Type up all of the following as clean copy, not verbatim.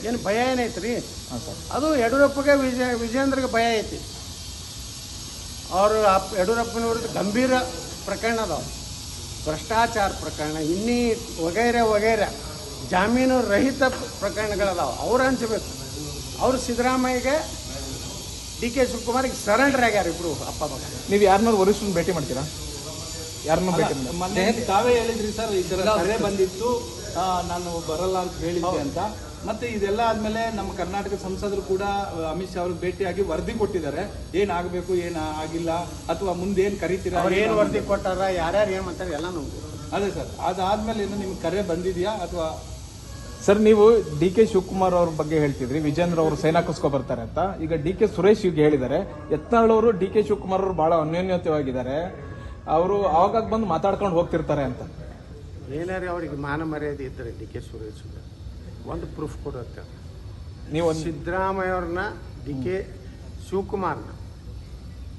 ಏನು ಭಯ ಏನೈತೆ ರೀ? ಹಾಂ ಸರ್. ಅದು ಯಡಿಯೂರಪ್ಪಗೆ ವಿಜೇಂದ್ರಗೆ ಭಯ ಐತಿ. ಅವರು ಯಡಿಯೂರಪ್ಪನ ವಿರುದ್ಧ ಗಂಭೀರ ಪ್ರಕರಣ ಅದಾವೆ, ಭ್ರಷ್ಟಾಚಾರ ಪ್ರಕರಣ, ಇನ್ನೀ ವಗೈರೆ ಜಾಮೀನು ರಹಿತ ಪ್ರಕರಣಗಳದಾವೆ. ಅವ್ರು ಹಂಚಬೇಕು. ಅವರು ಸಿದ್ದರಾಮಯ್ಯಗೆ ಡಿ ಕೆ ಶಿವಕುಮಾರ್ಗೆ ಸರೆಂಡರ್ ಆಗ್ಯಾರ ಇಬ್ಬರು ಅಪ್ಪ ಮಗ. ನೀವು ಯಾರನ್ನಾರು ವರಿಷ್ಠನ ಭೇಟಿ ಮಾಡ್ತೀರಾ? ಯಾರನ್ನೂ ಭೇಟಿ ಮೊನ್ನೆ ತಾವೇ ಹೇಳಿದ್ರಿ ಸರ್, ಈ ಥರ ಕರೆ ಬಂದಿತ್ತು, ನಾನು ಬರಲ್ಲ ಅಂತ ಹೇಳಿದ್ದೆ ಅಂತ. ಮತ್ತೆ ಇದೆಲ್ಲ ಆದ್ಮೇಲೆ ನಮ್ಮ ಕರ್ನಾಟಕ ಸಂಸದರು ಕೂಡ ಅಮಿತ್ ಶಾ ಅವ್ರಿಗೆ ಭೇಟಿಯಾಗಿ ವರದಿ ಕೊಟ್ಟಿದ್ದಾರೆ, ಏನಾಗಬೇಕು ಏನು ಆಗಿಲ್ಲ ಅಥವಾ ಮುಂದೆ ಏನು ಕರಿತೀರಾ, ಅವ್ರು ಏನು ವರದಿ ಕೊಟ್ಟಾರ, ಯಾರ್ಯಾರು ಏನು ಮಾಡ್ತಾರೆ ಎಲ್ಲ ನಮ್ಗೆ. ಅದೇ ಸರ್, ಅದಾದ್ಮೇಲೆ ಏನು ನಿಮ್ಗೆ ಕರೆ ಬಂದಿದೆಯಾ ಅಥವಾ? ಸರ್, ನೀವು ಡಿ ಕೆ ಶಿವಕುಮಾರ್ ಅವ್ರ ಬಗ್ಗೆ ಹೇಳ್ತಿದ್ರಿ, ವಿಜೇಂದ್ರ ಅವರು ಸೇನಾಕಸ್ಕೊ ಬರ್ತಾರೆ ಅಂತ. ಈಗ ಡಿ ಕೆ ಸುರೇಶ್ ಈಗ ಹೇಳಿದ್ದಾರೆ, ಯತ್ನಾಳ್ ಅವರು ಡಿ ಕೆ ಶಿವಕುಮಾರ್ ಅವರು ಬಹಳ ಅನ್ಯೋನ್ಯತೆಯಾಗಿದ್ದಾರೆ, ಅವರು ಆವಾಗ ಬಂದು ಮಾತಾಡ್ಕೊಂಡು ಹೋಗ್ತಿರ್ತಾರೆ ಅಂತ. ಏನಾರು ಅವ್ರಿಗೆ ಮಾನ ಮರ್ಯಾದೆ ಇದ್ದಾರೆ ಡಿ ಕೆ ಸುರೇಶ್ ಒಂದು ಪ್ರೂಫ್ ಕೊಡುತ್ತೆ. ನೀವು ಸಿದ್ದರಾಮಯ್ಯ ಅವ್ರನ್ನ ಡಿ ಕೆ ಶಿವಕುಮಾರ್ನ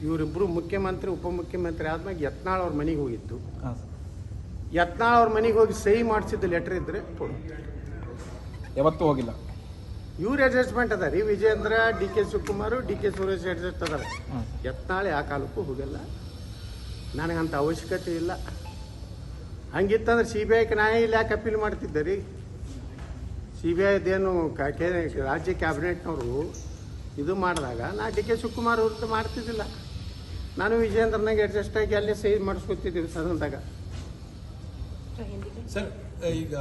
ಇವರಿಬ್ಬರು ಮುಖ್ಯಮಂತ್ರಿ ಉಪಮುಖ್ಯಮಂತ್ರಿ ಆದ್ಮೇಲೆ ಯತ್ನಾಳ್ ಅವ್ರ ಮನೆಗೆ ಹೋಗಿದ್ದು. ಯತ್ನಾಳ್ ಅವ್ರ ಮನೆಗೆ ಹೋಗಿ ಸಹಿ ಮಾಡಿಸಿದ್ದು ಲೆಟರ್ ಇದ್ರೆ ಕೊಡು. ಯಾವತ್ತೂ ಹೋಗಿಲ್ಲ. ಇವ್ರ ಅಡ್ಜಸ್ಟ್ಮೆಂಟ್ ಅದ ರೀ, ವಿಜೇಂದ್ರ, ಡಿ ಕೆ ಶಿವಕುಮಾರ್, ಡಿ ಕೆ ಸುರೇಶ್ ಅಡ್ಜಸ್ಟ್ ಅದಾರೆ. ಯತ್ನಾಳ್ ಯಾವ ಕಾಲಕ್ಕೂ ಹೋಗಲ್ಲ, ನನಗಂತ ಅವಶ್ಯಕತೆ ಇಲ್ಲ. ಹಂಗಿತ್ತಂದ್ರೆ CBIಗೆ ನಾ ಇಲ್ಲಿ ಯಾಕೆ ಅಪೀಲ್ ಮಾಡ್ತಿದ್ದೆ ರೀ? CBIದೇನು ರಾಜ್ಯ ಕ್ಯಾಬಿನೆಟ್ನವರು ಇದು ಮಾಡಿದಾಗ ನಾ ಡಿ ಕೆ ಶಿವಕುಮಾರ್ ವಿರುದ್ಧ ಮಾಡ್ತಿದ್ದಿಲ್ಲ. ನಾನು ವಿಜೇಂದ್ರನಾಗೆ ಅಡ್ಜಸ್ಟ್ ಆಗಿ ಅಲ್ಲೇ ಸಹಿ ಮಾಡಿಸ್ಕೊತಿದ್ದೀವಿ ಸದನದಾಗ. ಸರ್, ಈಗ